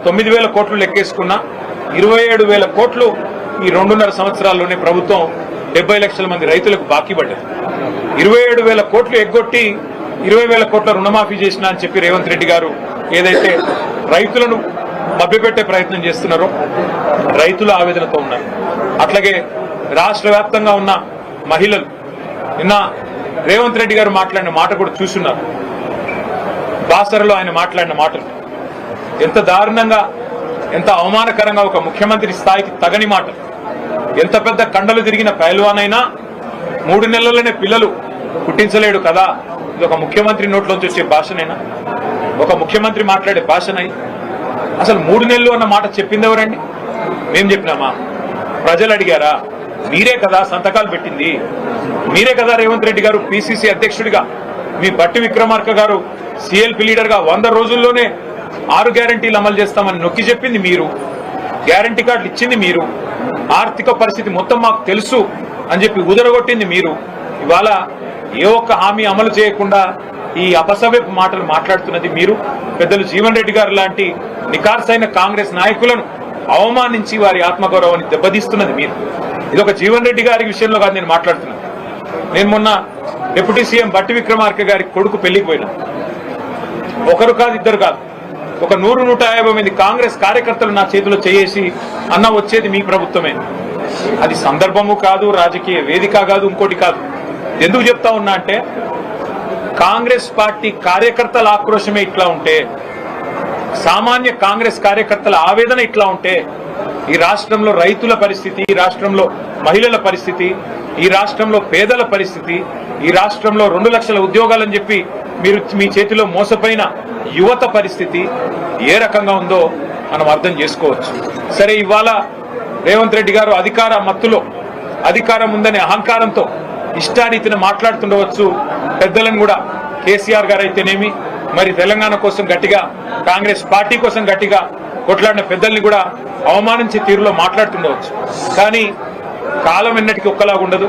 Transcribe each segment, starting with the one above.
9,000 కోట్లు లెక్కేసుకున్నా 27,000 కోట్లు ఈ 2.5 సంవత్సరాల్లోనే ప్రభుత్వం 70 లక్షల మంది రైతులకు బాకీ పడ్డది. 27,000 కోట్లు ఎగ్గొట్టి 20,000 కోట్ల రుణమాఫీ చేసినా అని చెప్పి రేవంత్ రెడ్డి గారు ఏదైతే రైతులను మభ్యపెట్టే ప్రయత్నం చేస్తున్నారో రైతులు ఆవేదనతో ఉన్నారు. అట్లాగే రాష్ట్ర వ్యాప్తంగా ఉన్న మహిళలు నిన్న రేవంత్ రెడ్డి గారు మాట్లాడిన మాట కూడా చూస్తున్నారు. బాసరలో ఆయన మాట్లాడిన మాటలు ఎంత దారుణంగా, ఎంత అవమానకరంగా, ఒక ముఖ్యమంత్రి స్థాయికి తగని మాట. ఎంత పెద్ద కండలు తిరిగిన పైల్వానైనా 3 నెలల్లోనే పిల్లలు పుట్టించలేడు కదా, ఇది ఒక ముఖ్యమంత్రి నోట్లోంచి వచ్చే భాషనైనా, ఒక ముఖ్యమంత్రి మాట్లాడే భాషనై? అసలు 3 నెలలు అన్న మాట చెప్పింది ఎవరండి? మేం చెప్పినామా? ప్రజలు అడిగారా? మీరే కదా సంతకాలు పెట్టింది, మీరే కదా రేవంత్ రెడ్డి గారు పిసిసి అధ్యక్షుడిగా, మీ బట్టి విక్రమార్క గారు సిఎల్పి లీడర్ గా 100 రోజుల్లోనే 6 గ్యారంటీలు అమలు చేస్తామని నొక్కి చెప్పింది మీరు, గ్యారంటీ కార్డులు ఇచ్చింది మీరు, ఆర్థిక పరిస్థితి మొత్తం మాకు తెలుసు అని చెప్పి ఉదరగొట్టింది మీరు. ఇవాళ ఏ ఒక్క హామీ అమలు చేయకుండా ఈ అపసవ్యపు మాటలు మాట్లాడుతున్నది మీరు. పెద్దలు జీవన్ రెడ్డి గారు లాంటి నికార్సైన కాంగ్రెస్ నాయకులను అవమానించి వారి ఆత్మగౌరవాన్ని దెబ్బతీస్తున్నది మీరు. ఇది ఒక జీవన్ రెడ్డి గారి విషయంలో కాదు నేను మాట్లాడుతున్నాను. నేను మొన్న డిప్యూటీ సీఎం బట్టి విక్రమార్క గారి కొడుకు పెళ్లికి పోయినా. ఒకరు కాదు, ఇద్దరు కాదు, ఒక 100-150 మంది కాంగ్రెస్ కార్యకర్తలు నా చేతిలో చేసి అన్న వచ్చేది మీ ప్రభుత్వమే. అది సందర్భము కాదు, రాజకీయ వేదిక కాదు, ఇంకోటి కాదు. ఎందుకు చెప్తా ఉన్నా అంటే కాంగ్రెస్ పార్టీ కార్యకర్తల ఆక్రోశమే ఇట్లా ఉంటే, సామాన్య కాంగ్రెస్ కార్యకర్తల ఆవేదన ఇట్లా ఉంటే, ఈ రాష్ట్రంలో రైతుల పరిస్థితి, ఈ రాష్ట్రంలో మహిళల పరిస్థితి, ఈ రాష్ట్రంలో పేదల పరిస్థితి, ఈ రాష్ట్రంలో 2 లక్షల ఉద్యోగాలని చెప్పి మీరు మీ చేతిలో మోసపోయిన యువత పరిస్థితి ఏ రకంగా ఉందో మనం అర్థం చేసుకోవచ్చు. సరే, ఇవాళ రేవంత్ రెడ్డి గారు అధికార మత్తులో, అధికారం ఉందనే అహంకారంతో ఇష్టారీతిన మాట్లాడుతుండవచ్చు. పెద్దలను కూడా కేసీఆర్ గారు అయితేనేమి, మరి తెలంగాణ కోసం గట్టిగా, కాంగ్రెస్ పార్టీ కోసం గట్టిగా కొట్లాడిన పెద్దల్ని కూడా అవమానించే తీరులో మాట్లాడుతుండవచ్చు. కానీ కాలం ఎన్నటికీ ఒక్కలాగా ఉండదు,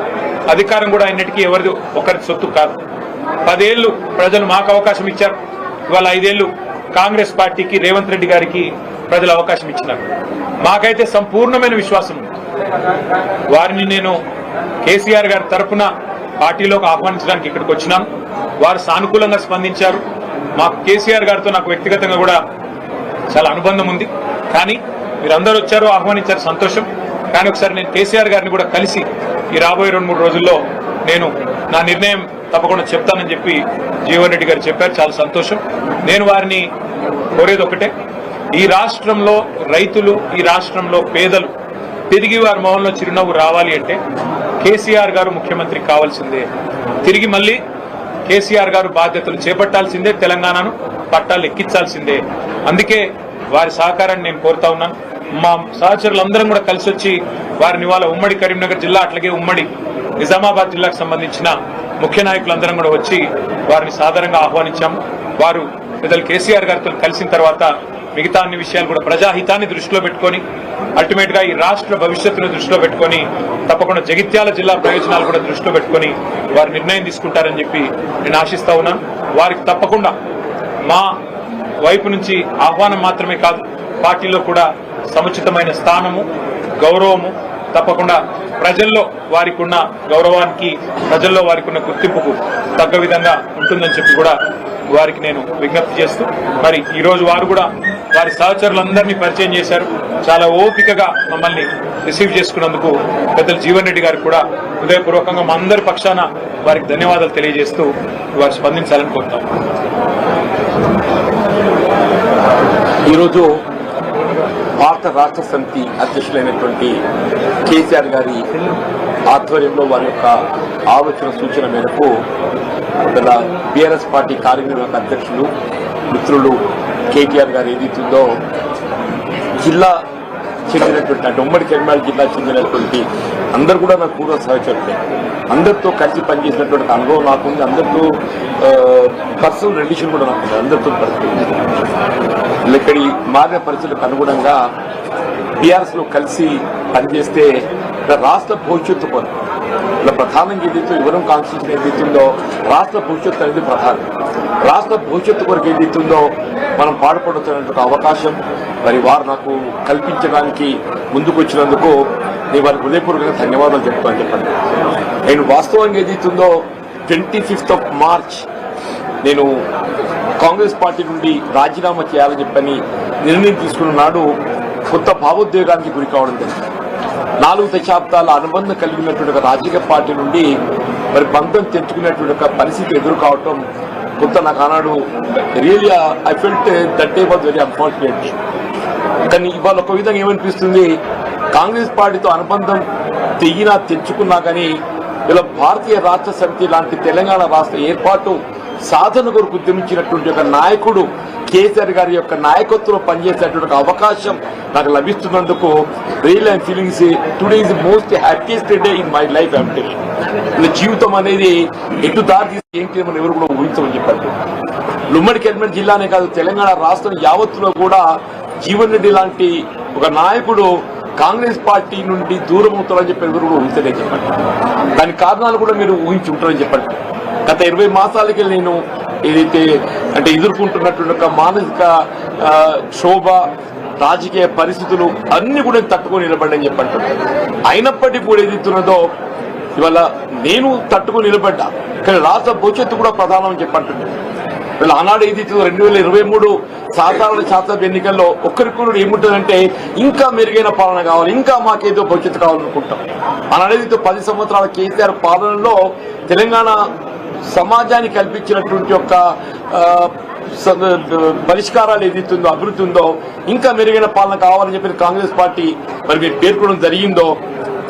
అధికారం కూడా ఎన్నటికీ ఎవరిది ఒకరి సొత్తు కాదు. 10 ఏళ్లు ప్రజలు మాకు అవకాశం ఇచ్చారు. ఇవాళ 5 ఏళ్లు కాంగ్రెస్ పార్టీకి, రేవంత్ రెడ్డి గారికి ప్రజలు అవకాశం ఇచ్చినారు. మాకైతే సంపూర్ణమైన విశ్వాసం ఉంది. వారిని నేను కేసీఆర్ గారి తరఫున పార్టీలోకి ఆహ్వానించడానికి ఇక్కడికి వచ్చినాను. వారు సానుకూలంగా స్పందించారు. మాకు కేసీఆర్ గారితో నాకు వ్యక్తిగతంగా కూడా చాలా అనుబంధం ఉంది. కానీ మీరందరూ వచ్చారు, ఆహ్వానించారు, సంతోషం. కానీ ఒకసారి నేను కేసీఆర్ గారిని కూడా కలిసి ఈ రాబోయే 2-3 రోజుల్లో నేను నా నిర్ణయం తప్పకుండా చెప్తానని చెప్పి జీవన్ రెడ్డి గారు చెప్పారు. చాలా సంతోషం. నేను వారిని కోరేది ఒకటే, ఈ రాష్ట్రంలో రైతులు, ఈ రాష్ట్రంలో పేదలు తిరిగి వారి మొహంలో చిరునవ్వు రావాలి అంటే కేసీఆర్ గారు ముఖ్యమంత్రి కావాల్సిందే. తిరిగి మళ్ళీ కేసీఆర్ గారు బాధ్యతలు చేపట్టాల్సిందే, తెలంగాణను పట్టాలు ఎక్కించాల్సిందే. అందుకే వారి సహకారాన్ని నేను కోరుతా ఉన్నాను. మా సహచరులందరం కూడా కలిసి వచ్చి వారిని ఇవాళ ఉమ్మడి కరీంనగర్ జిల్లా, అట్లాగే ఉమ్మడి నిజామాబాద్ జిల్లాకు సంబంధించిన ముఖ్య నాయకులందరం కూడా వచ్చి వారిని సాధారణంగా ఆహ్వానించాము. వారు పెద్దలు కేసీఆర్ గారితో కలిసిన తర్వాత మిగతా అన్ని విషయాలు కూడా ప్రజాహితాన్ని దృష్టిలో పెట్టుకొని, అల్టిమేట్ గా ఈ రాష్ట్ర భవిష్యత్తును దృష్టిలో పెట్టుకొని, తప్పకుండా జగిత్యాల జిల్లా ప్రయోజనాలు కూడా దృష్టిలో పెట్టుకొని వారు నిర్ణయం తీసుకుంటారని చెప్పి నేను ఆశిస్తా ఉన్నాను. వారికి తప్పకుండా మా వైపు నుంచి ఆహ్వానం మాత్రమే కాదు, పార్టీలో కూడా సముచితమైన స్థానము, గౌరవము తప్పకుండా ప్రజల్లో వారికి ఉన్న గౌరవానికి, ప్రజల్లో వారికి ఉన్న గుర్తింపుకు తగ్గ విధంగా ఉంటుందని చెప్పి కూడా వారికి నేను విజ్ఞప్తి చేస్తూ, మరి ఈరోజు వారు కూడా వారి సహచరులందరినీ పరిచయం చేశారు. చాలా ఓపికగా మమ్మల్ని రిసీవ్ చేసుకున్నందుకు పెద్దలు జీవన్ రెడ్డి గారికి కూడా హృదయపూర్వకంగా మా అందరి పక్షాన వారికి ధన్యవాదాలు తెలియజేస్తూ వారు స్పందించాలని కోరుతాం. ఈరోజు భారత రాష్ట్ర సమితి అధ్యక్షులైనటువంటి కేసీఆర్ గారి ఆధ్వర్యంలో వారి యొక్క ఆలోచన సూచన మేరకు బీఆర్ఎస్ పార్టీ కార్యనిర్వాహక అధ్యక్షులు మిత్రులు కేటీఆర్ గారు ఏదైతుందో జిల్లా చెందినటువంటి, అంటే ఉమ్మడి కరీంనగర్ జిల్లా చెందినటువంటి అందరూ కూడా నాకు పూర్వ సహచరులే. అందరితో కలిసి పనిచేసినటువంటి అనుభవం నాకుంది. అందరితో పర్సనల్ రిలేషన్ కూడా నాకుంది. అందరితో ఇక్కడి మారిన పరిస్థితులకు అనుగుణంగా బీఆర్ఎస్ లో కలిసి పనిచేస్తే రాష్ట్ర భవిష్యత్తు కొరకు ఇలా ప్రధానంగా ఏదైతే వివరం కాన్స్టిట్యూషన్ ఏదైతుందో రాష్ట్ర భవిష్యత్తు అనేది ప్రధానం. రాష్ట్ర భవిష్యత్తు కొరకు ఏదైతుందో మనం పాటుపడుతున్న అవకాశం మరి వారు నాకు కల్పించడానికి ముందుకు వచ్చినందుకు నేను వారికి హృదయపూర్వకంగా ధన్యవాదాలు చెప్తాను. చెప్పండి, నేను వాస్తవంగా ఏదైతుందో 25th of March నేను కాంగ్రెస్ పార్టీ నుండి రాజీనామా చేయాలని చెప్పని నిర్ణయం తీసుకున్న నాడు కొత్త భావోద్వేగానికి గురి కావడం జరిగింది. 4 దశాబ్దాల అనుబంధం కలిగినటువంటి ఒక రాజకీయ పార్టీ నుండి మరి బంధం తెంచుకునేటువంటి ఒక పరిస్థితి ఎదురు కావటం కొంత నాకు ఆనాడు really I felt that day was very unfortunate. కానీ ఇవాళ ఒక విధంగా ఏమనిపిస్తుంది, కాంగ్రెస్ పార్టీతో అనుబంధం తెంచుకున్నా కానీ ఇలా భారతీయ రాష్ట్ర సమితి లాంటి తెలంగాణ రాష్ట్ర ఏర్పాటు సాధన కొరకు ఉద్యమించినటువంటి ఒక నాయకుడు కేసీఆర్ గారి యొక్క నాయకత్వంలో పనిచేసేటువంటి అవకాశం నాకు లభిస్తున్నందుకు real I'm feelings today is the most happiest day in my life. అంటే జీవితం అనేది ఎటు దారి తీసి ఏం చేయమని ఎవరు కూడా ఊహించమని చెప్పండి. ఉమ్మడి కరీంనగర్ జిల్లానే కాదు, తెలంగాణ రాష్ట్రం యావత్తులో కూడా జీవన్ రెడ్డి లాంటి ఒక నాయకుడు కాంగ్రెస్ పార్టీ నుండి దూరం అవుతారని చెప్పి ఎవరు కూడా ఊహించలేదు చెప్పండి. దాని కారణాలు కూడా మీరు ఊహించి ఉంటారని చెప్పండి. గత 20 మాసాలకి నేను ఏదైతే అంటే ఎదుర్కొంటున్నటువంటి ఒక మానసిక క్షోభ, రాజకీయ పరిస్థితులు అన్ని కూడా తట్టుకొని నిలబడ్డని చెప్పండి. అయినప్పటికీ కూడా ఏదైతున్నదో ఇవాళ నేను తట్టుకొని నిలబడ్డా, కానీ రాష్ట్ర భవిష్యత్తు కూడా ప్రధానం చెప్పంటుంది. వీళ్ళ ఆనాడు ఏదైతే 2023 సాధారణ శాసనసభ ఎన్నికల్లో ఒక్కరికొకరు ఏముంటుందంటే ఇంకా మెరుగైన పాలన కావాలి, ఇంకా మాకేదో భవిష్యత్తు కావాలనుకుంటాం. ఆనాడు ఏదైతే 10 సంవత్సరాల కేసీఆర్ పాలనలో తెలంగాణ సమాజానికి కల్పించినటువంటి యొక్క పరిష్కారాలు ఏదైతుందో, అభివృద్ధి ఉందో, ఇంకా మెరుగైన పాలన కావాలని చెప్పి కాంగ్రెస్ పార్టీ మరి మీరు పేర్కొనడం జరిగిందో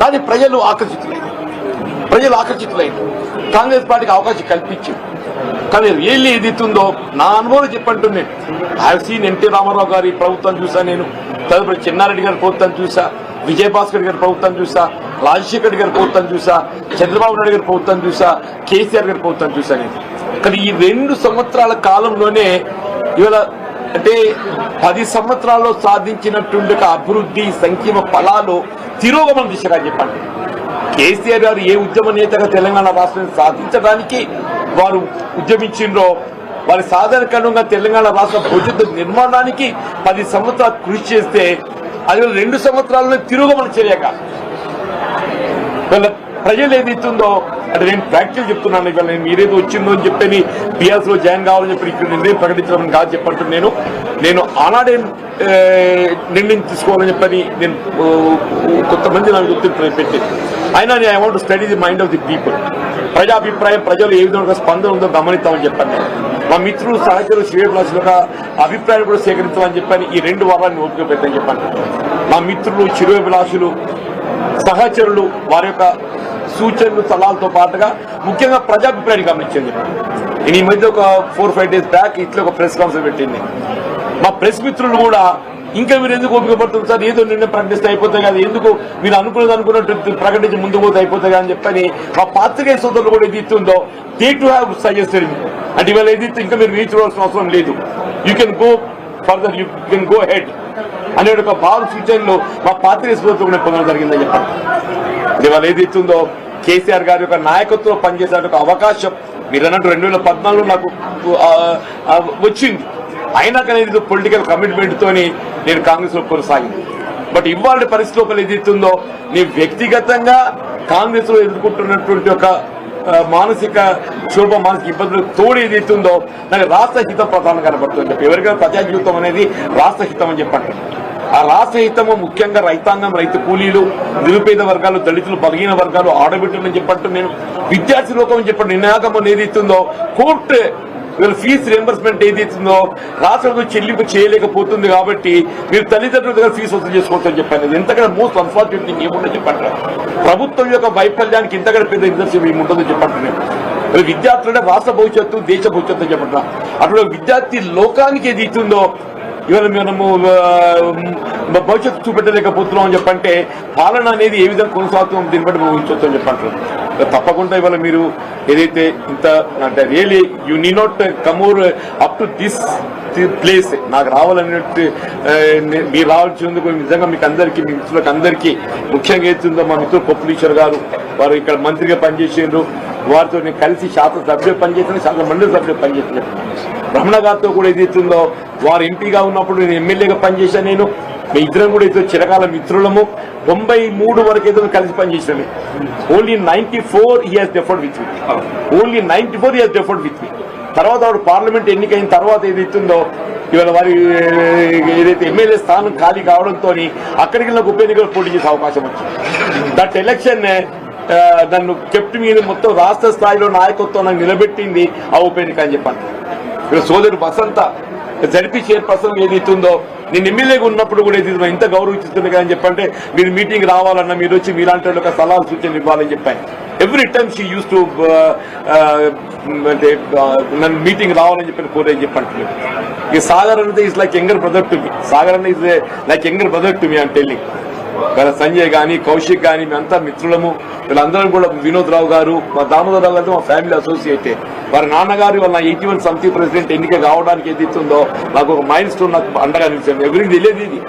దాన్ని ప్రజలు ఆకర్షితులైంది. కాంగ్రెస్ పార్టీకి అవకాశం కల్పించింది. కానీ రియల్లీ ఏదైతుందో నా అనుభవం చెప్పంటున్నాను. I have seen NT Rama Rao గారి ప్రభుత్వం చూసా, నేను తదుపరి చెన్నారెడ్డి గారి ప్రభుత్వం చూసా, విజయభాస్కర్ గారి ప్రభుత్వం చూసా, రాజశేఖర్ గారి ప్రభుత్వం చూసా, చంద్రబాబు నాయుడు గారి ప్రభుత్వం చూసా, కేసీఆర్ గారి ప్రభుత్వం చూసా నేను. కానీ ఈ 2 సంవత్సరాల కాలంలోనే ఇవాళ అంటే 10 సంవత్సరాల్లో సాధించినటువంటి అభివృద్ధి సంక్షేమ ఫలాలు తిరోగమన దిశగా చెప్పండి. కేసీఆర్ గారు ఏ ఉద్యమ నేతగా తెలంగాణ రాష్ట్రాన్ని సాధించడానికి వారు ఉద్యమించిండ్రో వారి సాధారణంగా తెలంగాణ రాష్ట్ర భవిష్యత్తు నిర్మాణానికి 10 సంవత్సరాలు కృషి చేస్తే అది 2 సంవత్సరాల్లో తిరోగమన చర్యగా వీళ్ళ ప్రజలు ఏదైతుందో అంటే నేను ప్రాక్టికల్ చెప్తున్నాను. ఇవాళ నేను మీరేదో వచ్చిందో అని చెప్పని పిఎస్ లో జాయిన్ కావాలని చెప్పి ఇక్కడ నిర్ణయం ప్రకటించడం కాదు చెప్పంటున్నాను. నేను ఆనాడే నిర్ణయం తీసుకోవాలని చెప్పని నేను కొంతమంది నాకు చెప్తున్నారు పెట్టి అయినా నేను I want to study the mind of the people. ప్రజాభిప్రాయం ప్రజలు ఏ విధంగా స్పందన ఉందో గమనిస్తామని చెప్పండి. మా మిత్రులు సహచరులు శ్రేయభిలాషుల యొక్క అభిప్రాయాలు కూడా సేకరించామని చెప్పని ఈ 2 వారాన్ని ఓపిక పెట్టని చెప్పండి. మా మిత్రులు శ్రేయభిలాషులు సహచరులు వారి యొక్క సూచనలు సలహాలతో పాటుగా ముఖ్యంగా ప్రజాభిప్రాయాన్ని గమనించింది. నేను ఈ మధ్య ఒక 4-5 days బ్యాక్ ఇట్లా ఒక ప్రెస్ కాన్ఫరెన్స్ పెట్టింది. మా ప్రెస్ మిత్రులు కూడా ఇంకా మీరు ఎందుకు ఓపిక పడుతుంది సార్, ఏదో నిర్ణయం ప్రకటిస్తే అయిపోతాయి కదా, ఎందుకు మీరు అనుకున్నట్టు ప్రకటించి ముందుకు పోతే అయిపోతాయి అని చెప్పని మా పాత్రికేయ సోదరులు కూడా ఏది ఇస్తుందో they to have suggested me. అంటే ఇవాళ ఏది ఇంకా మీరు రీచ్ అవ్వాల్సిన అవసరం లేదు, you can go further, you can go head అనే ఒక భావ సూచనలు మా పాత్రికేయ సోదరులు కూడా పొందడం జరిగిందని చెప్పండి. ఇవాళ ఏది ఇస్తుందో కేసీఆర్ గారి యొక్క నాయకత్వంలో పనిచేసే ఒక అవకాశం మీరు అన్నట్టు 2014లో నాకు వచ్చింది. అయినా కానీ ఇది పొలిటికల్ కమిట్మెంట్ తోని నేను కాంగ్రెస్ లో కొనసాగింది. బట్ ఇవాళ పరిస్థితి లోపల ఏదైతుందో నేను వ్యక్తిగతంగా కాంగ్రెస్ లో ఎదుర్కొంటున్నటువంటి ఒక మానసిక ఇబ్బందులు తోడు ఏదైతుందో నాకు రాష్ట్ర హితం ప్రధానంగా కనబడుతుంది చెప్పి ఎవరికైనా ప్రజా జీవితం అనేది రాష్ట్ర హితం అని చెప్పండి. ఆ రాష్ట్ర హితము ముఖ్యంగా రైతాంగం, రైతు కూలీలు, నిరుపేద వర్గాలు, దళితులు, బలహీన వర్గాలు, ఆడబిడ్డలని చెప్పంటూ నేను విద్యార్థి లోకం అని చెప్పండి. నిర్ణయాగమం ఏదైతుందో కోర్టు ఫీజు రియంబర్స్మెంట్ ఏదైతుందో రాష్ట్రంలో చెల్లింపు చేయలేకపోతుంది కాబట్టి మీరు తల్లిదండ్రుల దగ్గర ఫీజు వసూలు చేసుకోవచ్చని చెప్పాను. ఎంతకన్నా మోస్ట్ అన్ఫార్చునేట్ థింగ్ ఏముందని చెప్పండి. ప్రభుత్వం యొక్క వైఫల్యానికి ఇంతకన్నా పెద్ద నిదర్శనం ఏముంటుందో చెప్పండి. విద్యార్థులంటే రాష్ట్ర భవిష్యత్తు, దేశ భవిష్యత్తు అని చెప్పండి. అటువంటి విద్యార్థి లోకానికి ఏది ఇస్తుందో ఇవాళ మనము భవిష్యత్తు చూపెట్టలేకపోతున్నాం అని చెప్పంటే పాలన అనేది ఏ విధంగా కొనసాగుతుందో దీన్ని బట్టి ఊహించవచ్చు అని చెప్పంటారు. తప్పకుండా ఇవాళ మీరు ఏదైతే ఇంత అంటే really you need not come up to this place నాకు రావాలనేట్టు మీరు రావాల్సినందుకు నిజంగా మీకు అందరికీ మీ మిత్రులకు అందరికీ ముఖ్యంగా ఏతుందో మా మిత్రులు పొప్పులీశ్వర్ గారు వారు ఇక్కడ మంత్రిగా పనిచేసిండ్రు వారితో నేను కలిసి శాసనసభ్యులు పనిచేసిన శాసన మండలి సభ్యులు పనిచేసిన రమణ గారితో కూడా ఏదైతుందో వారు ఎంపీగా ఉన్నప్పుడు నేను ఎమ్మెల్యేగా పనిచేశాను నేను మీ ఇద్దరం కూడా ఏదో చిరకాల మిత్రులము 93 వరకు ఏదో కలిసి పనిచేసినాము only 94 he has deferred with me only 94 he has deferred with me తర్వాత వాడు పార్లమెంట్ ఎన్నికైన తర్వాత ఏదైతుందో ఇవాళ వారి ఏదైతే ఎమ్మెల్యే స్థానం ఖాళీ కావడంతో అక్కడికి వెళ్ళిన ఉప ఎన్నికలు పోటీ చేసే అవకాశం వచ్చింది దట్ ఎలక్షన్ నన్ను కెప్ట్ మీద మొత్తం రాష్ట్ర స్థాయిలో నాయకత్వం నాకు నిలబెట్టింది ఆ ఉప ఎన్నిక అని చెప్పండి ఇక్కడ సోదరు వసంత జడ్పీ చైర్పర్సన్ ఏదైతుందో నేను ఎమ్మెల్యేగా ఉన్నప్పుడు కూడా ఏదైతే ఇంత గౌరవిస్తుంది కదా అని చెప్పంటే మీరు మీటింగ్ రావాలన్నా మీరు వచ్చి మీలాంటి వాళ్ళకి సలహాలు సూచనలు ఇవ్వాలని చెప్పాను every time she use to అంటే నన్ను మీటింగ్ రావాలని చెప్పి కోరేది చెప్పండి ఈ సాగర్ అనేది is like younger brother to me Sagar అనేది is like younger brother to me అని టెల్లింగ్ సంజయ్ గాని కౌశిక్ గాని మేమంతా మిత్రులము వీళ్ళందరం కూడా వినోద్ రావు గారు మా దామోదర్ రావు గారు మా ఫ్యామిలీ అసోసియేటే వారి నాన్నగారు వాళ్ళ 81 సమితి ప్రెసిడెంట్ ఎన్నిక కావడానికి ఏదైతుందో నాకు ఒక మైల్ స్టోన్ నాకు అండగా నిలిచాను ఎవరికి తెలియదు ఇది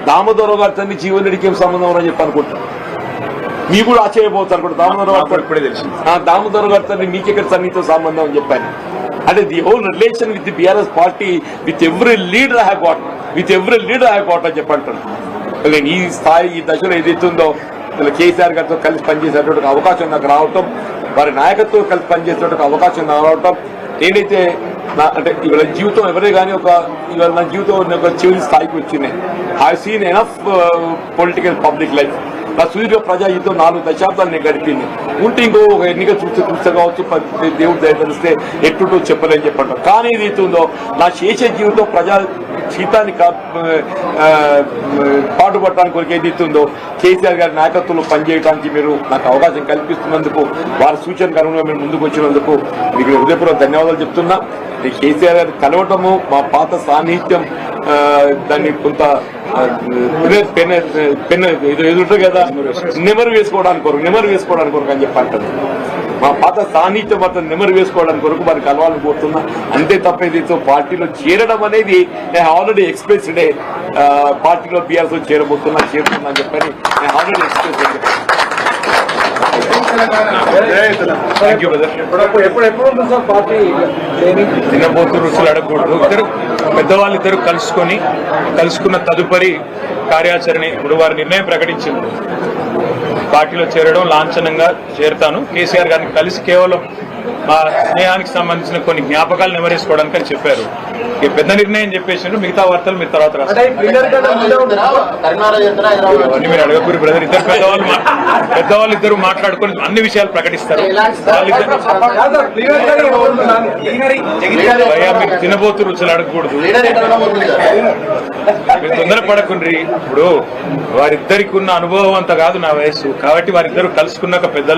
దామోదర్ రావు గారి తండ్రి జీవన్ రెడ్డికి ఏం సంబంధం అని చెప్పి అనుకుంటున్నాను మీకు కూడా ఆశ్చర్యపోతారు కూడా దామోదర్ రావు ఇప్పుడే తెలిసి దామోదర్ గారి తండ్రి మీకెక్కడ సన్నిహిత సంబంధం అని చెప్పాను అంటే the whole relation with the BRS party with every leader have got అని చెప్పంటాను ఈ స్థాయి ఈ దశలో ఏదైతుందో కేసీఆర్ గారితో కలిసి పనిచేసేటువంటి అవకాశం నాకు రావటం వారి నాయకత్వం కలిసి పనిచేసేటువంటి అవకాశం నాకు రావటం నేనైతే అంటే ఇవాళ జీవితం ఎవరే కానీ ఇవాళ నా జీవితం ఒక చివరి స్థాయికి వచ్చినాయి I seen enough political public life నా సుదీర్ఘ ప్రజాయుద్ధం 4 దశాబ్దాలు నేను గడిపింది ఉంటే ఇంకో ఒక ఎన్నిక చూస్తే కావచ్చు దేవుడు దయతలిస్తే ఎట్టుటో చెప్పలేని చెప్పండి కానీ ఏదైతుందో నా చేసే జీవితం ప్రజా జీతాన్ని పాటుపడటానికి కొరకు ఏదైతుందో కేసీఆర్ గారి నాయకత్వంలో పనిచేయడానికి మీరు నాకు అవకాశం కల్పిస్తున్నందుకు వారి సూచనకు అనుగుణంగా మీరు ముందుకు వచ్చినందుకు మీకు హృదయపూర్వక ధన్యవాదాలు చెప్తున్నా కేసీఆర్ గారిని కలవటము మా పాత సాన్నిహిత్యం దాన్ని కొంత ఎదురు కదా నెమరు వేసుకోవడానికి కొరకు అని చెప్పి అంటారు మా పాత సాన్నిహిత్యం మాత్రం నెమరు వేసుకోవడానికి కొరకు వారికి కలవాలని కోరుతున్నా అంతే తప్ప ఏదైతే పార్టీలో చేరడం అనేది నేను ఆల్రెడీ ఎక్స్ప్రెస్డ్ పార్టీలో బీఆర్ఎస్ చేరుతున్నా అని చెప్పని నేను ఆల్రెడీ ఎక్స్ప్రెస్ తినబోతు రుచులు అడగకూడదు పెద్దవాళ్ళిద్దరు కలుసుకున్న తదుపరి కార్యాచరణ ఇప్పుడు వారి నిర్ణయం ప్రకటించింది పార్టీలో చేరడం లాంఛనంగా చేరుతాను కేసీఆర్ గారిని కలిసి కేవలం మా స్నేహానికి సంబంధించిన కొన్ని జ్ఞాపకాలు నెమరేసుకోవడానికి అని చెప్పారు ఈ పెద్ద నిర్ణయం చెప్పేసి మిగతా వార్తలు మీరు తర్వాత రాస్తారు మీరు అడగకూరి బ్రదర్ పెద్దవాళ్ళు ఇద్దరు మాట్లాడుకొని అన్ని విషయాలు ప్రకటిస్తారు మీరు తినబోతు రుచులు అడగకూడదు మీరు తొందరపడకుండ్రి ఇప్పుడు వారిద్దరికి ఉన్న అనుభవం అంత కాదు నా వయస్సు కాబట్టి వారిద్దరు కలుసుకున్నాక పెద్దలు